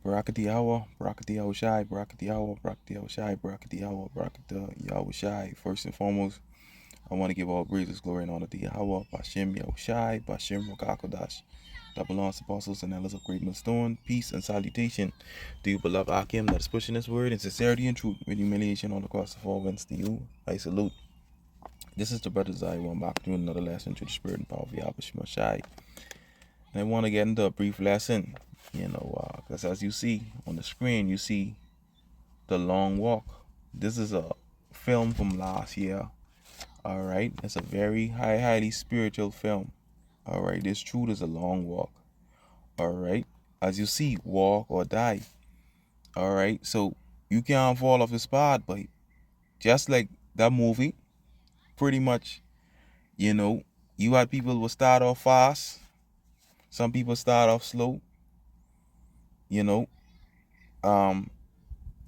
Barakati Yahweh, Barakati Yahweh Shai, Barakati Yahweh, Barakati Yahweh Shai, Barakati Yahweh, Barakati Yahweh Shai. First and foremost, I want to give all praises, glory, and honor to Yahweh, Bashem Yahweh Shai, Bashem Rakakodash. That belongs to apostles and elders of great millstone. Peace and salutation to you, beloved Akim, that is pushing this word in sincerity and truth with humiliation all across the four winds to you. I salute. This is the brother Zai, back doing another lesson to the spirit and power of Yahweh Shema Shai. And I want to get into a brief lesson, because as you see on the screen, you see The Long Walk. This is a film from last year. All right, it's a very highly spiritual film. All right, this truth is a long walk. All right, as you see, walk or die. All right, so you can't fall off the spot, but just like that movie, pretty much, you know, you had people will start off fast, some people start off slow, you know, um,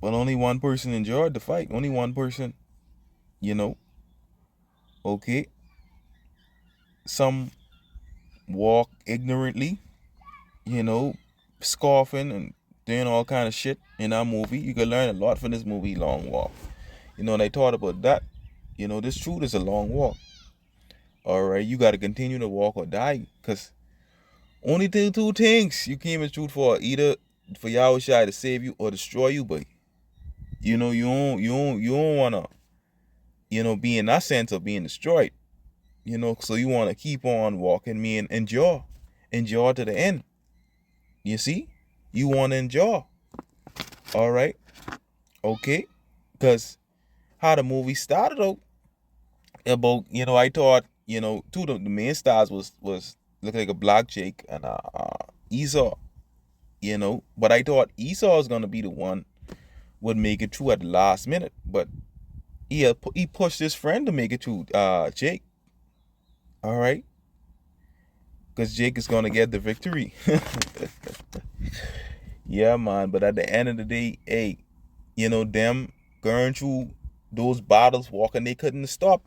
but only one person enjoyed the fight. Only one person, you know, okay. Some walk ignorantly, you know, scoffing and doing all kind of shit in that movie. You can learn a lot from this movie, Long Walk. And I thought about that. This truth is a long walk. All right, you got to continue to walk or die, cause only two things you came in truth for: either for Yahweh Shai to save you or destroy you. But you don't wanna be in that sense of being destroyed. So you wanna keep on walking me and endure to the end. You see, you wanna endure. All right, okay, cause how the movie started out about I thought two of the main stars was look like a black Jake and Esau. But I thought Esau was gonna be the one would make it through at the last minute, but he pushed his friend to make it through, Jake. All right, because Jake is gonna get the victory. Yeah, man. But at the end of the day, hey, them going through those battles, walking, they couldn't stop.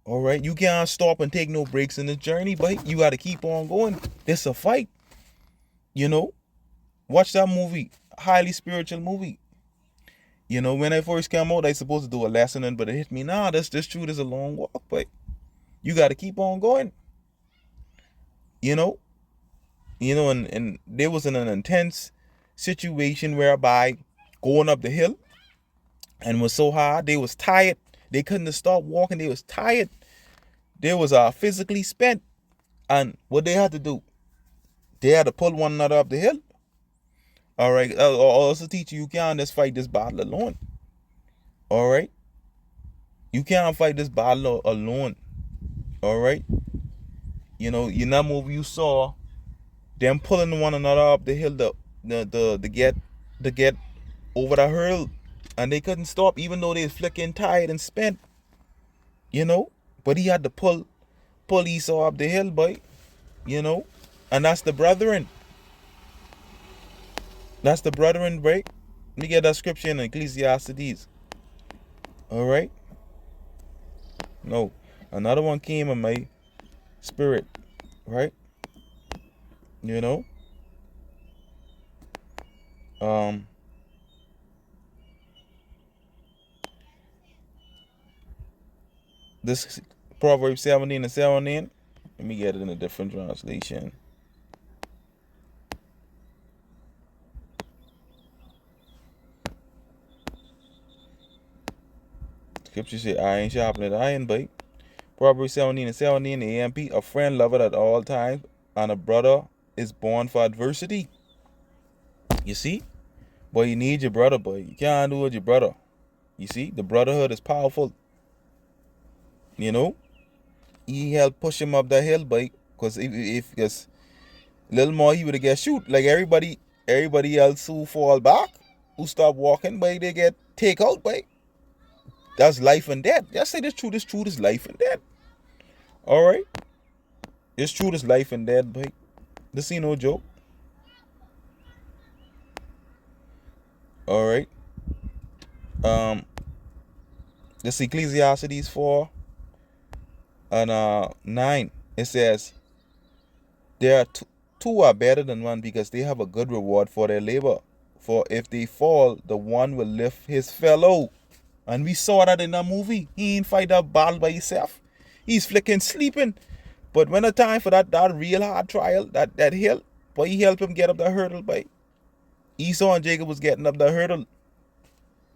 All right, you can't stop and take no breaks in the journey, but you got to keep on going. It's a fight. You know, watch that movie, highly spiritual movie. When I first came out, I supposed to do a lesson, but it hit me. Nah, this truth is a long walk, but you got to keep on going. You know, and there was an intense situation whereby going up the hill and was so hard they was tired. They couldn't stop walking. They was tired. They was physically spent, and what they had to do, they had to pull one another up the hill. All right. I'll also teach you can't just fight this battle alone. All right. You can't fight this battle alone. All right. In that movie you saw them pulling one another up the hill to get over the hurdle, and they couldn't stop even though they was flicking tired and spent. You know, but he had to pull Esau up the hill, boy. You know, and that's the brethren. That's the brethren, right? Let me get that scripture in Ecclesiastes. All right. No, another one came in my spirit, right? You know, um, this Proverbs 17:17. Let me get it in a different translation. Scripture say, "Iron sharpened iron, bite." Proverbs 17:17. AMP. A friend loveth at all times, and a brother is born for adversity. You see, boy, you need your brother, boy. You can't do it with your brother. You see, the brotherhood is powerful. You know, he helped push him up that hill, boy. Cause if just a little more, he would have get shoot like everybody else who fall back, who stop walking, boy, they get take out, boy. That's life and death. Just say this truth. This truth is life and death. All right, this truth is life and death, boy. This ain't no joke. All right. Um, this Ecclesiastes 4 and 9. It says there are two are better than one because they have a good reward for their labor. For if they fall, the one will lift his fellow. And we saw that in that movie. He ain't fight that battle by himself. He's flicking sleeping. But when the time for that real hard trial, that hill, boy, he helped him get up the hurdle, boy. Esau and Jacob was getting up the hurdle.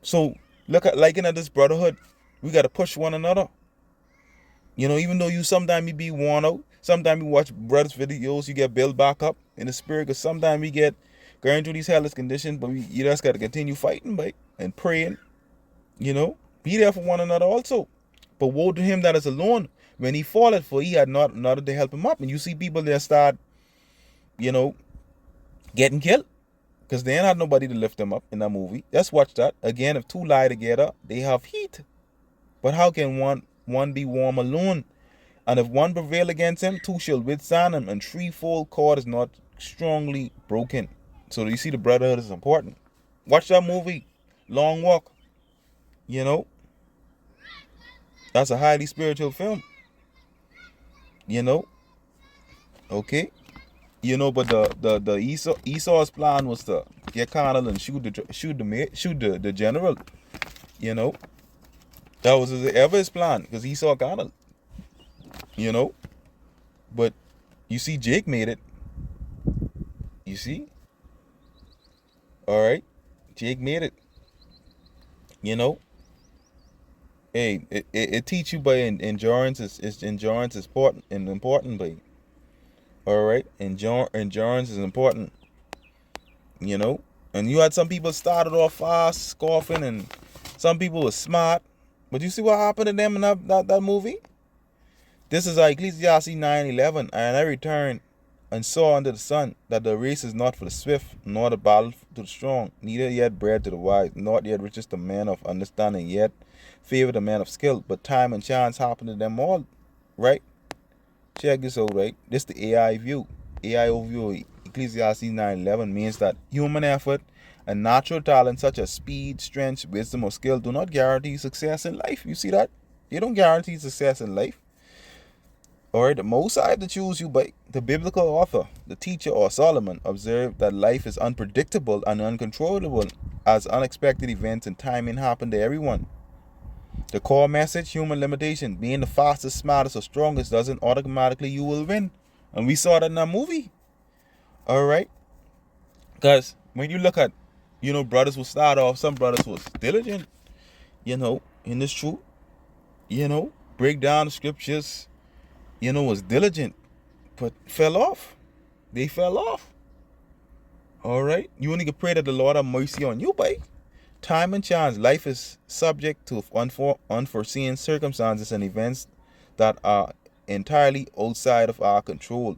So look at liking at this brotherhood. We gotta push one another. You know, even though you sometimes you be worn out, sometimes you watch brothers' videos, you get built back up in the spirit. Because sometimes we get going through these hellish conditions, but you just gotta continue fighting, boy, and praying. You know, be there for one another also. But woe to him that is alone when he falleth, for he had not another to help him up. And you see people there start, you know, getting killed because they ain't had nobody to lift them up in that movie. Let's watch that. Again, if two lie together, they have heat. But how can one be warm alone? And if one prevail against him, two shall withstand him, and threefold cord is not strongly broken. So you see the brotherhood is important. Watch that movie, Long Walk. You know, that's a highly spiritual film. You know, okay. You know, but the Esau's plan was to get carnal and shoot the general. You know, that was his plan because Esau carnal. You know, but you see, Jake made it. You see, all right, Jake made it. You know, hey, it teach you by endurance is important, by. All right, endurance is important. You know, and you had some people started off fast, scoffing, and some people were smart. But you see what happened to them in that movie? This is Ecclesiastes 9:11, and I returned and saw under the sun that the race is not for the swift, nor the battle to the strong, neither yet bread to the wise, not yet riches the man of understanding, yet favor the man of skill. But time and chance happen to them all, right? Check this out, right? This is the AI view. AI overview of Ecclesiastes 9:11 means that human effort and natural talent such as speed, strength, wisdom, or skill do not guarantee success in life. You see that? They don't guarantee success in life. Alright, the Most High to choose you by the biblical author, the teacher, or Solomon observed that life is unpredictable and uncontrollable as unexpected events and timing happen to everyone. The core message, human limitation, being the fastest, smartest, or strongest doesn't automatically you will win. And we saw that in that movie. Alright? Because when you look at, you know, brothers will start off, some brothers was diligent, you know, in this truth, you know, break down the scriptures, you know, was diligent, but fell off. They fell off. Alright? You only can pray that the Lord have mercy on you, boy. Time and chance. Life is subject to unforeseen circumstances and events that are entirely outside of our control.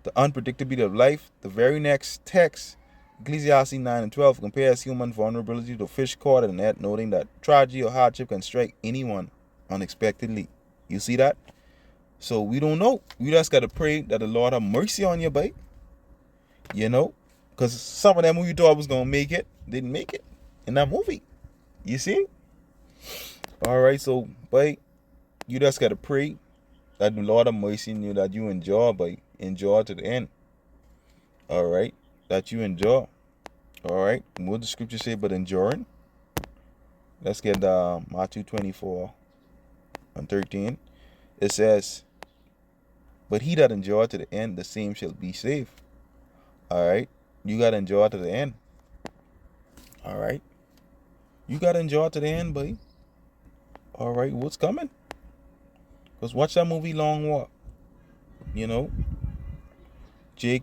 The unpredictability of life. The very next text, Ecclesiastes 9:12, compares human vulnerability to fish caught in a net, noting that tragedy or hardship can strike anyone unexpectedly. You see that? So we don't know. We just got to pray that the Lord have mercy on you, boy. You know? Because some of them who you thought was going to make it, didn't make it in that movie. You see? Alright, so, boy, you just got to pray that the Lord have mercy on you, that you enjoy, boy. Enjoy to the end. Alright? That you enjoy. Alright? What the scripture say but enduring? Let's get Matthew 24:13. It says, but he that endure to the end, the same shall be saved. Alright? You got to endure to the end. Alright? You got to endure to the end, buddy. Alright, what's coming? Because watch that movie Long Walk. You know? Jake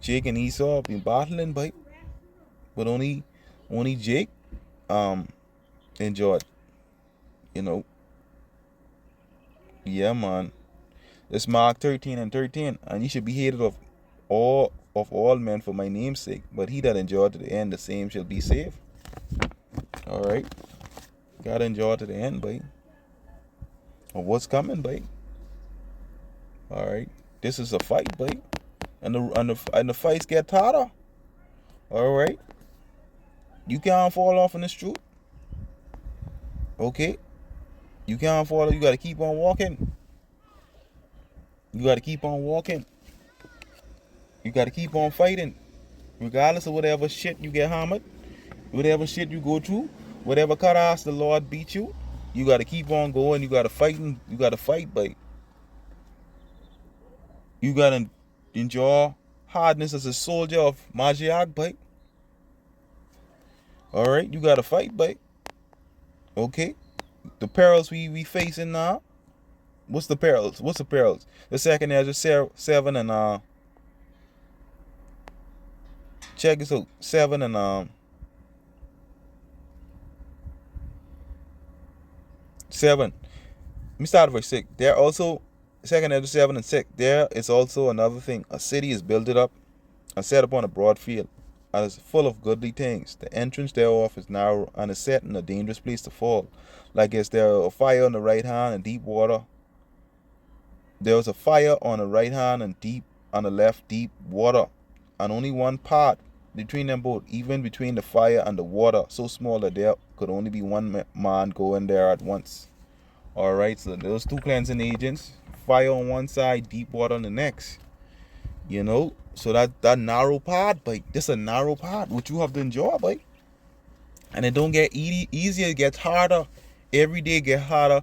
and Esau been battling, buddy. But only Jake enjoyed. You know? Yeah, man. It's Mark 13:13. And ye should be hated of all men for my name's sake. But he that endure to the end, the same shall be saved. Alright? Gotta enjoy to the end, boy. Or what's coming, boy. Alright? This is a fight, boy. And the fights get harder. Alright? You can't fall off in this truth. Okay? You can't fall off. You gotta keep on walking. You gotta keep on walking. You got to keep on fighting. Regardless of whatever shit you get hammered, whatever shit you go through, whatever cut ass the Lord beat you, you got to keep on going. You got to fight, and you got to fight, but you got to endure hardness as a soldier of Magiak, but all right, you got to fight, but okay. The perils we facing now. What's the perils? What's the perils? The second Ezra 7 and check it out, 7 and 7. Let me start at verse 6. There also, second Ezra 7 and 6. There is also another thing. A city is builded up and set upon a broad field, and is full of goodly things. The entrance thereof is narrow, and is set in a dangerous place to fall. Like as there a fire on the right hand and deep water. There was a fire on the right hand and deep on the left deep water, and only one part between them both, even between the fire and the water, so small that there could only be one man going there at once. Alright, so those two cleansing agents, fire on one side, deep water on the next. You know, so that narrow part, but this a narrow part which you have to endure, but and it don't get easier, it gets harder. Every day get harder,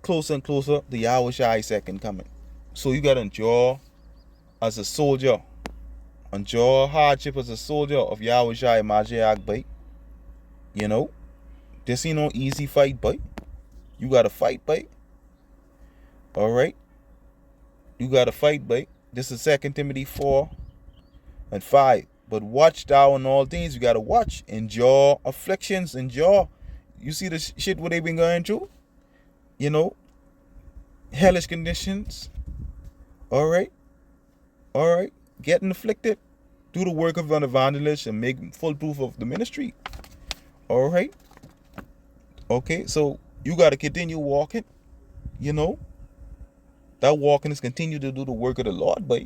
closer and closer the Yahweh Shai second coming. So you gotta endure as a soldier, endure hardship as a soldier of Yahweh Shai Mashiach, but you know, this ain't no easy fight, but you gotta fight, but alright, you gotta fight, but this is 2 Timothy 4 and 5. But watch thou in all things. You gotta watch, endure afflictions, endure. You see the shit what they been going through, you know, hellish conditions. Alright, getting afflicted. Do the work of an evangelist and make full proof of the ministry. Alright, okay, so you gotta continue walking, you know. That walking is continue to do the work of the Lord, but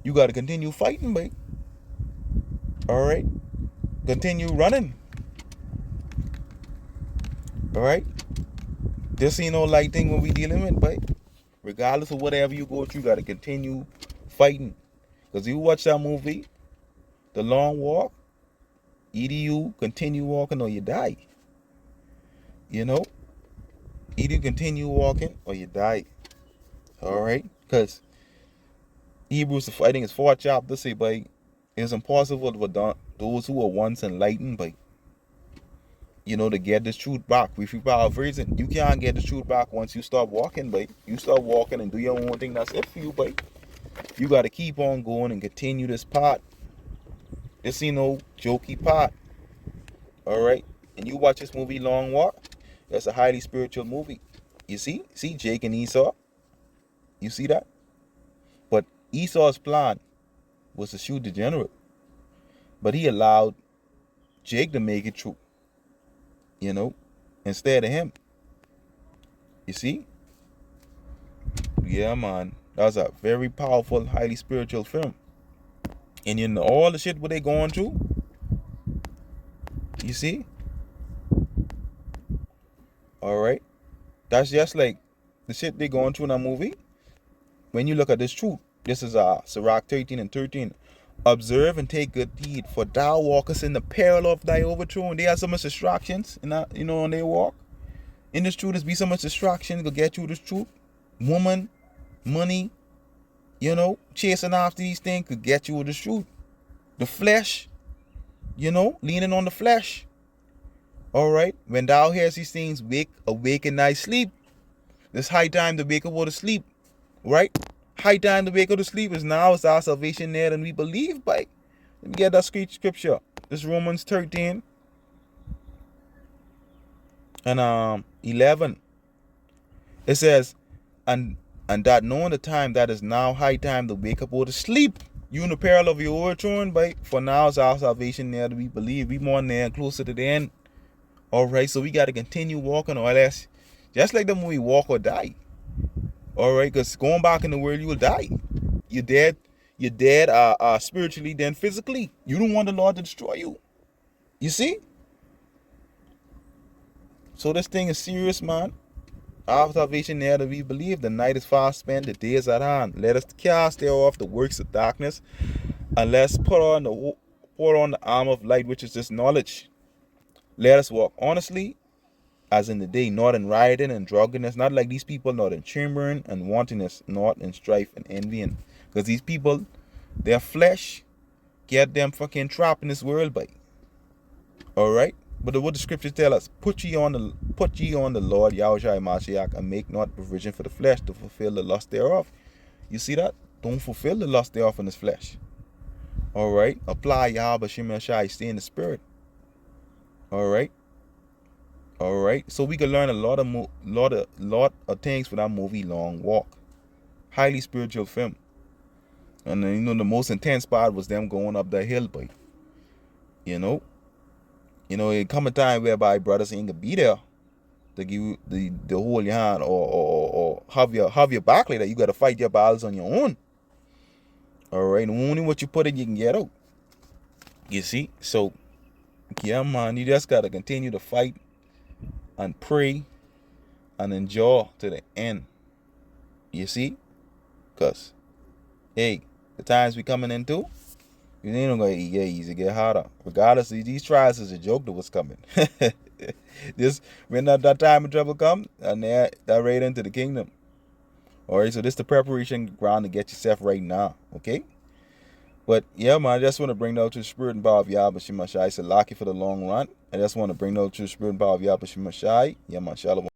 you got to continue fighting, but all right, continue running. All right, this ain't no light thing when we dealing with, but regardless of whatever you go through, you got to continue fighting. Because you watch that movie, The Long Walk, either you continue walking or you die. You know, either you continue walking or you die. All right, because Hebrews, the fighting is 4th chapter, say, but it's impossible for those who are once enlightened, but you know, to get this truth back. If you paraphrasing, you can't get the truth back once you stop walking, but you start walking and do your own thing. That's it for you, but you got to keep on going and continue this part. This ain't no jokey part. All right, and you watch this movie Long Walk. That's a highly spiritual movie. You see Jake and Esau. You see that? But Esau's plan was to shoot the general, but he allowed Jake to make it through, you know, instead of him. You see? Yeah, man. That was a very powerful, highly spiritual film. And you know all the shit what they going through. You see? Alright. That's just like the shit they going through in that movie. When you look at this truth, this is Sirach 13 and 13. Observe and take good heed, for thou walkest in the peril of thy overthrow. And they have so much distractions in that, you know, on their walk. In this truth, there's be so much distractions to get you this truth. Woman, money, you know, chasing after these things could get you the truth. The flesh, you know, leaning on the flesh. Alright, when thou hearest these things, awake in thy sleep. It's high time to wake up out of sleep. Right? High time to wake up to sleep is now. Is our salvation there and we believe by. Let me get that scripture. This Romans 13 and 11. It says, and that knowing the time that is now high time to wake up out of sleep. You in the peril of your overthrown, but for now is our salvation there to we believe. We more there and closer to the end. Alright, so we got to continue walking or else. Just like the movie Walk or Die. Alright, because going back in the world, you will die. You're dead. You're dead spiritually, then physically. You don't want the Lord to destroy you. You see? So this thing is serious, man. Our salvation there that we believe. The night is fast spent, the day is at hand. Let us cast thereof the works of darkness, and let's put on the arm of light, which is this knowledge. Let us walk honestly, as in the day, not in rioting and drunkenness, not like these people, not in chambering and wantonness, not in strife and envying. Because these people, their flesh get them fucking trapped in this world, by. Alright? But what the scriptures tell us, put ye on the Lord Yahushua Mashiach, and make not provision for the flesh to fulfill the lust thereof. You see that? Don't fulfill the lust thereof in this flesh. Alright? Apply Yahweh Shem Shai, stay in the spirit. Alright? Alright? So we can learn a lot of things from that movie Long Walk. Highly spiritual film. And then, the most intense part was them going up the hill, boy. It come a time whereby brothers ain't gonna be there to give you the hold your hand or have your back like that. You gotta fight your battles on your own. Alright, only what you put in you can get out. You see? So yeah, man, you just gotta continue to fight and pray and endure to the end. You see? Cause hey, the times we coming into, you ain't gonna get easy, get harder. Regardless, these trials is a joke to what's coming. This when that time of trouble come, and they're right into the kingdom. Alright, so this the preparation ground to get yourself right now. Okay? But yeah, man, I just want to bring out to the spirit and power of Yahweh Shemashai. Salaki for the long run. I just want to bring out to the spirit and power of Yahweh Shemashai. Yeah, man, shalom.